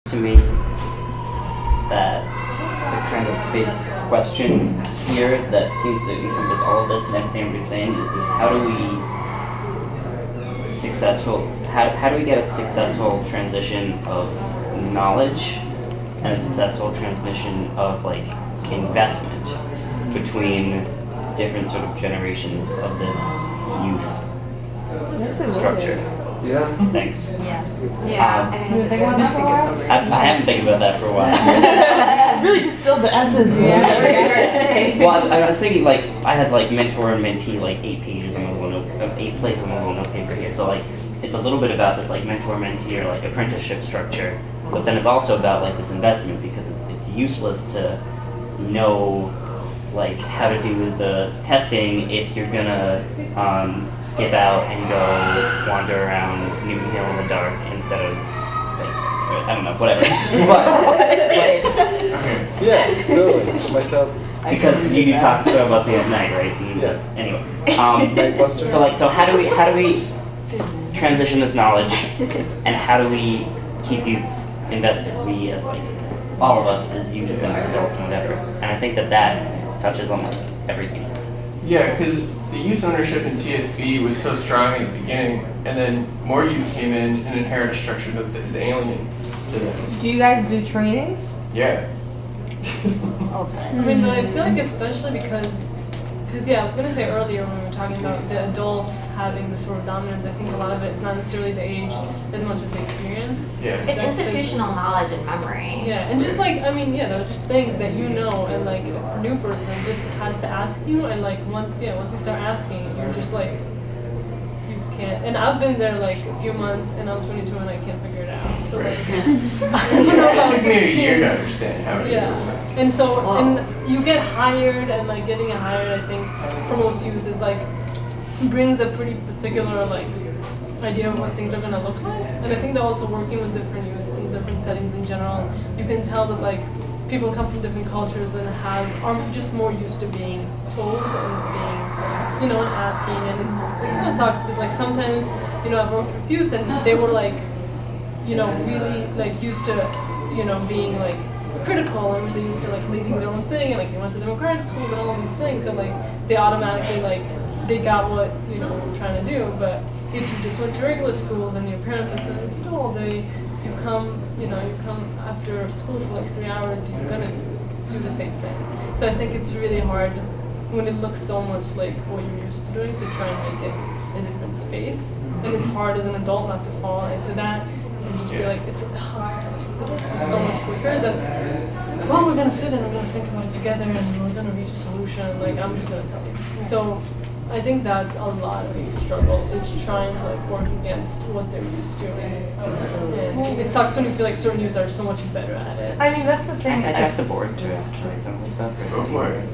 to me that the kind of big question here that seems to encompass all of this and everything we're saying is how do we get a successful transition of knowledge and a successful transmission of like investment between different sort of generations of this youth structure. Yeah. Thanks. Yeah. I haven't been thinking about that for a while. Really distilled the essence of everything. Well, I was thinking like I had like mentor and mentee like 8 pages on my little note, 8 places on my little note paper here. So like it's a little bit about this like mentor mentee or like apprenticeship structure, but then it's also about like this investment because it's useless to know like how to do the testing if you're gonna skip out and go wander around Newton Hill in the dark instead of like I don't know whatever. but Yeah, totally. My childhood. because you talk so about it at night, right? And Yeah. that's, anyway. Nightbusters. So how do we transition this knowledge, and how do we keep youth invested? We as like all of us as youth and adults and whatever. And I think that touches on like everything. Yeah, because the youth ownership in TSB was so strong at the beginning, and then more youth came in and inherited a structure that is alien to them. Do you guys do trainings? Yeah. All the time. I mean, but I feel like especially because yeah, I was gonna say earlier when we were talking about the adults having the sort of dominance, I think a lot of it is not necessarily the age as much as the experience. Yeah. It's institutional knowledge and memory. Yeah, and just like, I mean, yeah, there's just things that you know, and like a new person just has to ask you, and like once you start asking, you're just like, you can't. And I've been there like a few months, and I'm 22 and I can't figure it out. So like, It took me a year to understand how to do it. yeah, and so and you get hired, and like getting hired, I think for most youth is like brings a pretty particular like idea of what things are gonna look like, and I think that also working with different youth in different settings in general, you can tell that like people come from different cultures and are just more used to being told and being, and asking, and it kind of sucks because like sometimes I've worked with youth and they were like really like used to being like critical and really used to like leading their own thing, and like they went to democratic schools and all of these things, so like they automatically like they got what we're trying to do. But if you just went to regular schools and your parents have to do all day, you come after school for like 3 hours, you're gonna do the same thing. So I think it's really hard when it looks so much like what you're used to doing to try and make it a different space, and it's hard as an adult not to fall into that and just be like, it's so much quicker than, well, we're gonna sit and we're gonna think about it together and we're gonna reach a solution. Like, I'm just gonna tell you. So I think that's a lot of the struggle, is trying to like work against what they're used to. And it sucks when you feel like certain youth are so much better at it. I mean, that's the thing. I have the board to write some of this stuff. Go for it.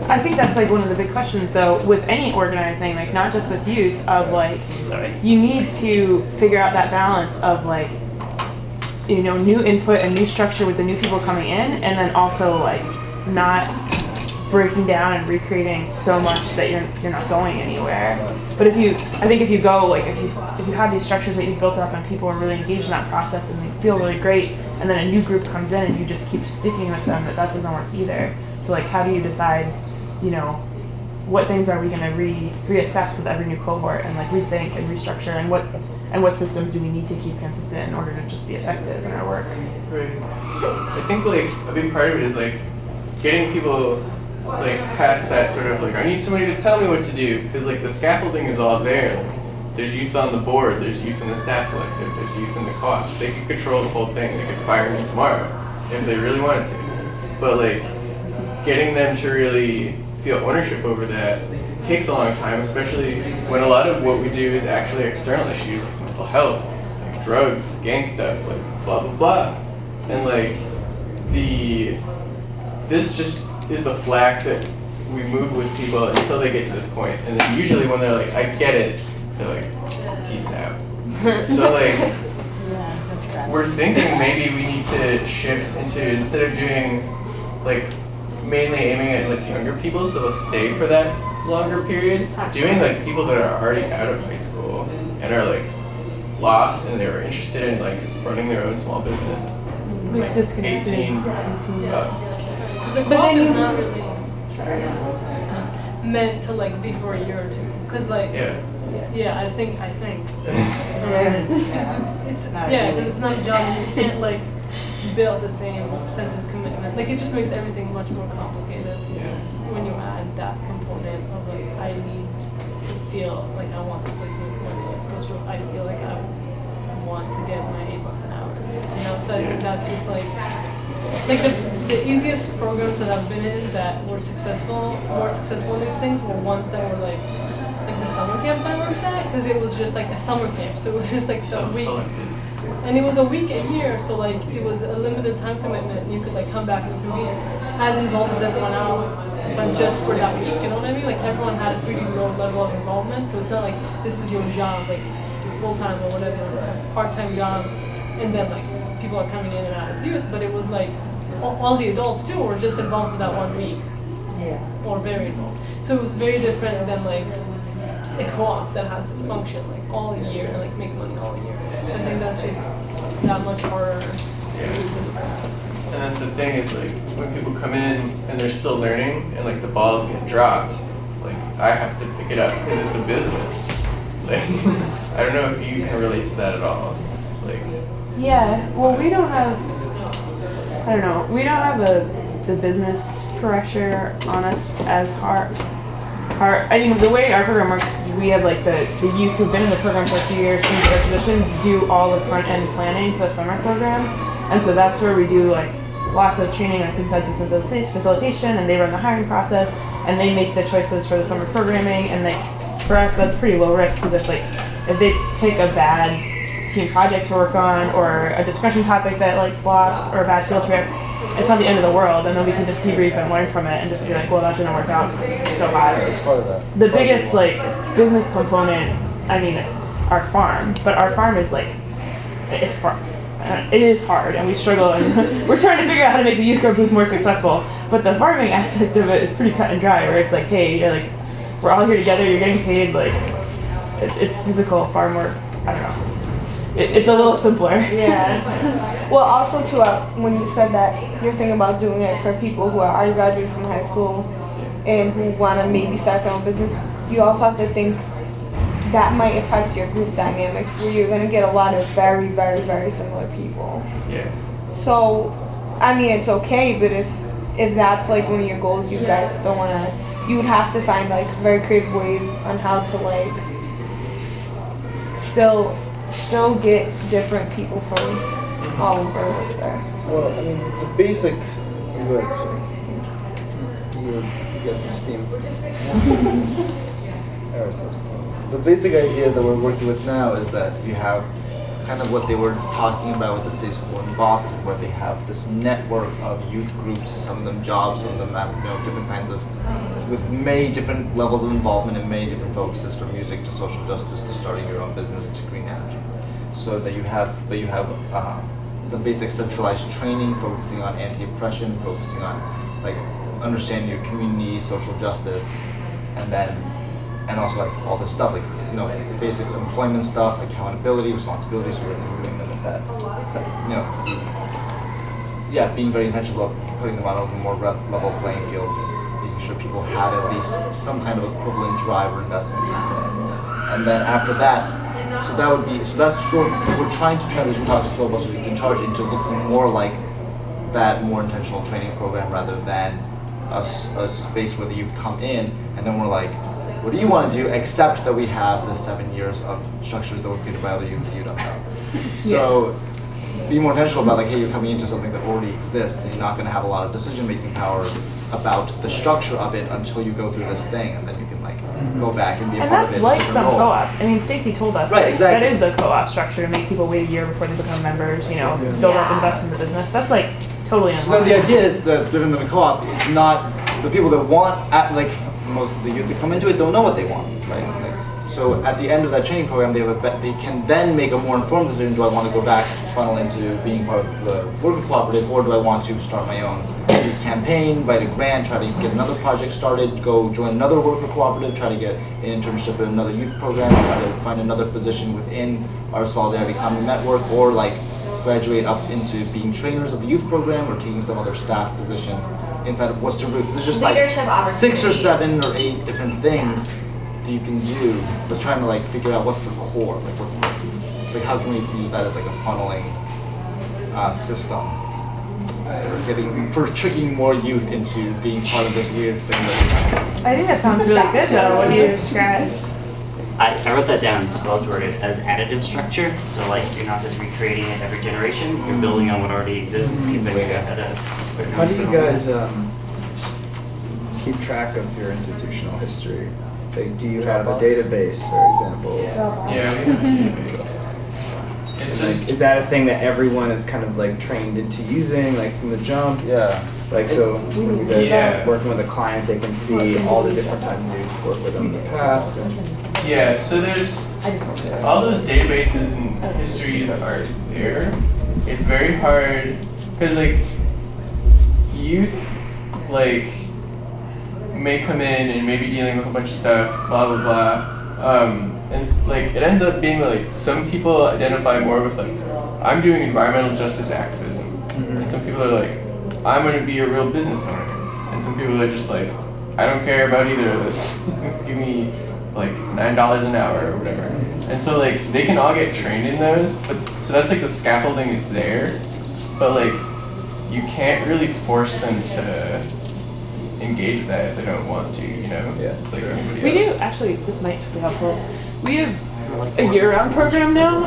I think that's like one of the big questions though with any organizing, like not just with youth, of like you need to figure out that balance of like new input and new structure with the new people coming in, and then also like not breaking down and recreating so much that you're not going anywhere. But if you go like if you have these structures that you've built up and people are really engaged in that process and they feel really great, and then a new group comes in and you just keep sticking with them, that doesn't work either. So like how do you decide what things are we going to reassess with every new cohort and like rethink and restructure, and what systems do we need to keep consistent in order to just be effective in our work? Right. I think like a big part of it is like getting people like past that sort of like, I need somebody to tell me what to do, because like the scaffolding is all there. Like, there's youth on the board, there's youth in the staff collective, there's youth in the co-op. They could control the whole thing. They could fire me tomorrow if they really wanted to. But like getting them to really feel ownership over that takes a long time, especially when a lot of what we do is actually external issues like mental health, like drugs, gang stuff, like blah blah blah. And like this just is the flack that we move with people until they get to this point. And then usually when they're like, I get it, they're like, peace out. So like we're thinking maybe we need to shift into, instead of doing like mainly aiming at like younger people so they'll stay for that longer period, doing like people that are already out of high school and are like lost and they were interested in like running their own small business. Like disconnected. 18. Because the But co-op then is you- not really meant to like be for a year or two. Because like, Yeah. I think. Yeah. It's Not yeah, really. 'cause it's not a job and you can't like build the same sense of commitment. Like it just makes everything much more complicated when you add that component of like I need to feel like I want this place to be committed as opposed to I feel like I want to get my $8 an hour. You know, so I think that's just like the easiest programs that I've been in that were more successful in these things were ones that were like the summer camp I worked at, because it was just like a summer camp, so it was just like the week, and it was a week a year, so like it was a limited time commitment, and you could like come back and you could be as involved as everyone else, but just for that week, you know what I mean? Like everyone had a pretty low level of involvement, so it's not like this is your job, like your full-time or whatever, part-time job, and then like people are coming in and out as youth, but it was like all the adults too were just involved for that 1 week, or very involved. So it was very different than like a co-op that has to function like all year and like make money all year. So I think that's just that much harder. And that's the thing is like when people come in and they're still learning and like the balls get dropped, like I have to pick it up because it's a business. Like I don't know if you can relate to that at all. Like Yeah, well, we don't have, I don't know, we don't have the business pressure on us as hard. I mean, the way our program works is we have like the youth who've been in the program for a few years into their positions do all the front end planning for the summer program. And so that's where we do like lots of training on consensus and facilitation, and they run the hiring process and they make the choices for the summer programming. And like for us, that's pretty low risk because it's like if they pick a bad team project to work on or a discussion topic that like flops or a bad field trip, it's not the end of the world, and then we can just debrief and learn from it and just be like, well, that didn't work out so bad. It's part of that. The biggest like business component, I mean, our farm, but our farm is like, it's farm. It is hard, and we struggle, and we're trying to figure out how to make the youth group booth more successful. But the farming aspect of it is pretty cut and dry, where it's like, hey, you're like, we're all here together, you're getting paid, like, it's physical farm work. I don't know. It's a little simpler. Yeah. Well, also too, when you said that you're thinking about doing it for people who are already graduated from high school and who want to maybe start their own business, you also have to think that might affect your group dynamics, where you're going to get a lot of very, very, very similar people. yeah. So, I mean, it's okay, but if that's like one of your goals, you guys don't want to, you would have to find like very creative ways on how to like still get different people from all over there. Well, I mean, the basic. Go ahead, sorry. You got some steam. There was some steam. The basic idea that we're working with now is that you have kind of what they were talking about with the state school in Boston, where they have this network of youth groups, some of them jobs, some of them have, different kinds of, with many different levels of involvement and many different focuses, from music to social justice to starting your own business to green energy. So that you have some basic centralized training focusing on anti-oppression, focusing on like understanding your community, social justice, and also like all this stuff, like basic employment stuff, accountability, responsibility. So we're doing them with that. So, being very intentional about putting them on a more level playing field, making sure people had at least some kind of equivalent drive or investment. And then after that, that's sort of, we're trying to transition Talks to Soul Busters in charge into looking more like that more intentional training program rather than a space where the youth come in and then we're like, what do you want to do, except that we have the 7 years of structures that were created by other youth that you don't know. So be more intentional about like, hey, you're coming into something that already exists and you're not going to have a lot of decision-making power about the structure of it until you go through this thing, and then you can like go back and be a part of it. And that's like in a some different role. co-ops. I mean, Stacy told us Right, exactly. that is a co-op structure to make people wait a year before they become members, build up, invest in the business. That's like totally in So then line. the idea is that driven than a co-op, it's not the people that want, most of the youth that come into it don't know what they want, right? So at the end of that training program, they can then make a more informed decision. Do I want to go back, funnel into being part of the worker cooperative, or do I want to start my own youth campaign, write a grant, try to get another project started, go join another worker cooperative, try to get an internship in another youth program, try to find another position within our Solidarity Common Network, or like graduate up into being trainers of the youth program or taking some other staff position inside of Worcester Roots. There's just like Leadership 6 or opportunities. 7 or 8 different things that you can do, but trying to like figure out what's the core, like what's the, like how can we use that as like a funneling system for tricking more youth into being part of this weird thing that I think that sounds really good though, what do you describe? I wrote that down, buzzword, as additive structure. So like you're not just recreating it every generation, you're building on what already exists, keeping it at a. How do you guys keep track of your institutional history? Like, do you have a database, for example? Yeah. It's Like, just is that a thing that everyone is kind of like trained into using, like from the jump? yeah. Like, so when you guys Yeah. are working with a client, they can see all the different times you've worked with them in the past. And yeah. So there's all those databases and histories are there. It's very hard because like youth like may come in and may be dealing with a bunch of stuff, blah blah blah. And like it ends up being like some people identify more with like I'm doing environmental justice activism, and some people are like I'm going to be a real business owner, and some people are just like I don't care about either of those. Just give me like $9 an hour or whatever. And so like they can all get trained in those, but so that's like the scaffolding is there, but like you can't really force them to engage with that if they don't want to, you know? Yeah. It's like everybody We do, else. actually, this might be helpful. We have a year-round program now,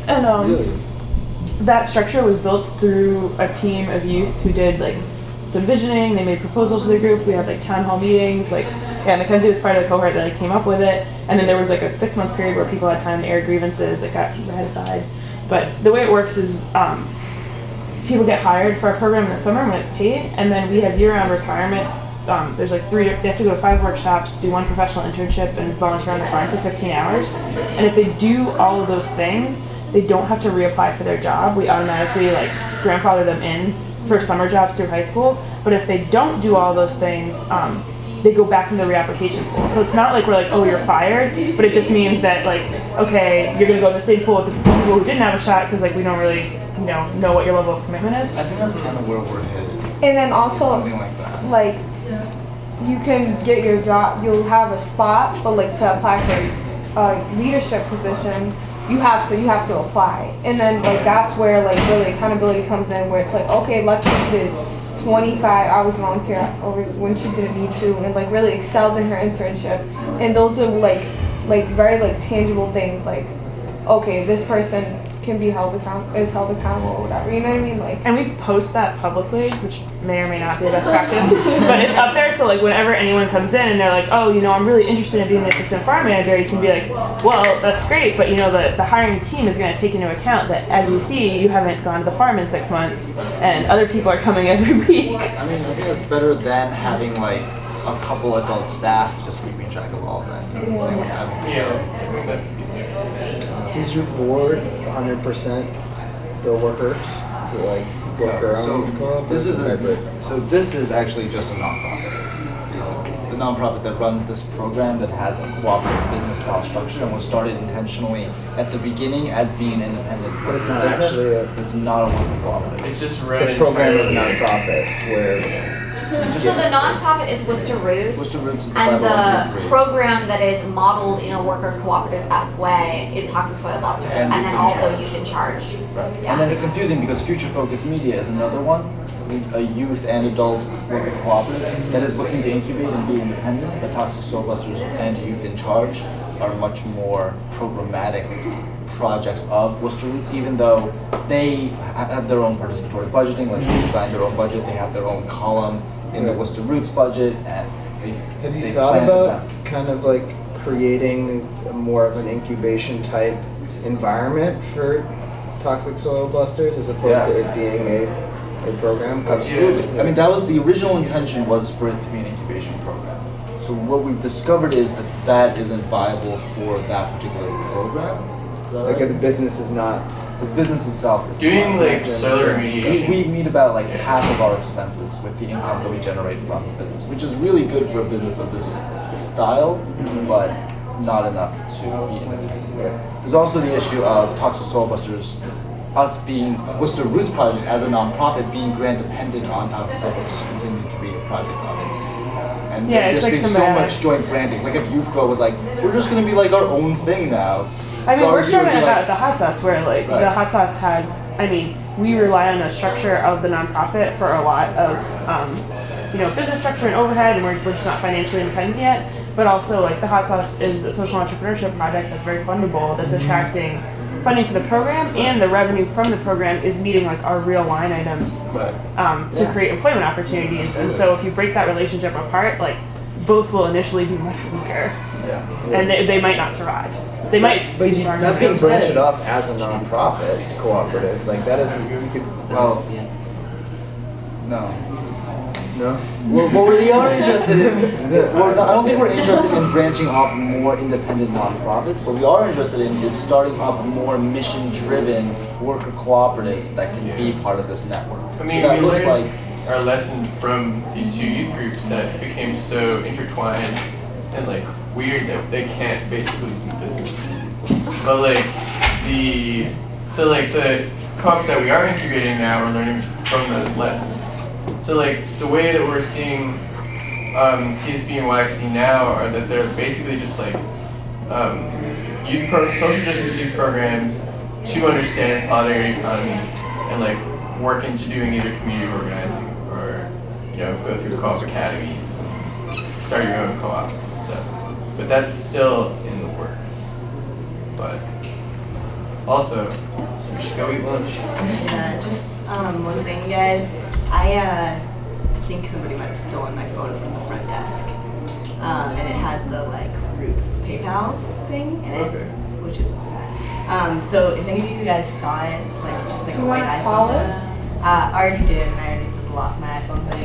and really, that structure was built through a team of youth who did like some visioning. They made proposals to the group. We had like town hall meetings. Like, yeah, Mackenzie was part of the cohort that like, came up with it. And then there was like a 6-month period where people had time to air grievances that got ratified. But the way it works is people get hired for our program in the summer when it's paid, and then we have year-round requirements. There's like 3, they have to go to 5 workshops, do 1 professional internship, and volunteer on the farm for 15 hours. And if they do all of those things, they don't have to reapply for their job. We automatically like grandfather them in for summer jobs through high school. But if they don't do all those things, they go back into the reapplication pool. So it's not like we're like, oh, you're fired, but it just means that like, okay, you're gonna go in the same pool with the people who didn't have a shot because like we don't really, you know what your level of commitment is. I think that's kind of where we're headed. And then also, Something like that. like, you can get your job, you'll have a spot, but like to apply for a leadership position, you have to apply. And then like that's where like really accountability comes in, where it's like, okay, Lexi did 25 hours volunteer hours when she didn't need to, and like really excelled in her internship. And those are like very like tangible things, like, okay, this person can be held accountable or whatever, you know what I mean? Like, And we post that publicly, which may or may not be the best practice, but it's up there. So like whenever anyone comes in and they're like, oh, you know, I'm really interested in being the assistant farm manager, you can be like, well, that's great, but you know, the hiring team is going to take into account that as you see, you haven't gone to the farm in 6 months, and other people are coming every week. I mean, I think that's better than having like a couple adult staff just keeping track of all of that. You know what I'm saying? Like having Yeah, I think that's is your board 100% the workers? Is it like worker owned? So this is actually just a nonprofit. The nonprofit that runs this program that has a cooperative business style structure and was started intentionally at the beginning as being independent. But it's not business. actually It's not a worker cooperative. it's just it's run a program of entirely- nonprofit where So the nonprofit is Worcester Roots. Worcester Roots is the And the 501c3. program that is modeled in a worker cooperative-esque way is Toxic Soil Busters, And and then Youth in also Charge. Youth in Charge. Right. Yeah. And then it's confusing because Future Focus Media is another one, a youth and adult worker cooperative that is looking to incubate and be independent. But Toxic Soil Busters and Youth in Charge are much more programmatic projects of Worcester Roots, even though they have their own participatory budgeting, like they design their own budget, they have their own column in the Worcester Roots budget, and have you they thought plan to about that. kind of like creating more of an incubation type environment for Toxic Soil Busters as opposed Yeah. to it being a program? 'Cause- Absolutely. I mean, that was the original intention, was for it to be an incubation program. So what we've discovered is that that isn't viable for that particular program. Is that like right? the business is not. The business itself is Doing not- like soil remediation. we meet about like half of our expenses with the income that we generate from the business, which is really good for a business of this style, but not enough to be independent. There's also the issue of Toxic Soil Busters was the Roots Project as a nonprofit being grant dependent on Toxic Soil Busters to continue to be a project of it. And Yeah, there's it's like been so thematic. much joint branding. Like if Youth Grow was like, we're just gonna be like our own thing now. I mean, we're Garcia would starting be about like, the hot sauce where like Right. the hot sauce has, I mean, we rely on the structure of the nonprofit for a lot of, business structure and overhead, and we're just not financially independent yet. But also like the hot sauce is a social entrepreneurship project that's very fundable, that's attracting funding for the program, and the revenue from the program is meeting like our real line items Right. to Yeah. create employment opportunities. And so if you break that relationship apart, like both will initially be much weaker, Yeah. and they might not survive. They might. But be you stronger not than being us. branch it off as a nonprofit cooperative, like that is, you could, Well, Yeah. no. no? Well, we are interested in. I don't think we're interested in branching off more independent nonprofits. What we are interested in is starting up more mission-driven worker cooperatives that can be part of this network. I mean, so that we looks learned like. our lesson from these two youth groups that became so intertwined and like weird that they can't basically do businesses. But like the co-ops that we are incubating now, we're learning from those lessons. So like the way that we're seeing TSB and YXC now are that they're basically just like social justice youth programs to understand solidarity economy and like work into doing either community organizing or go through co-op academies and start your own co-ops and stuff. But that's still in the works. But also, we should go eat lunch. Yeah, just one thing, guys. I think somebody might have stolen my phone from the front desk, and it had the like Roots PayPal thing in it, Okay. which is bad. So if any of you guys saw it, like it's just like a You white wanna iPhone. call it? I already did, and I already lost my iPhone, but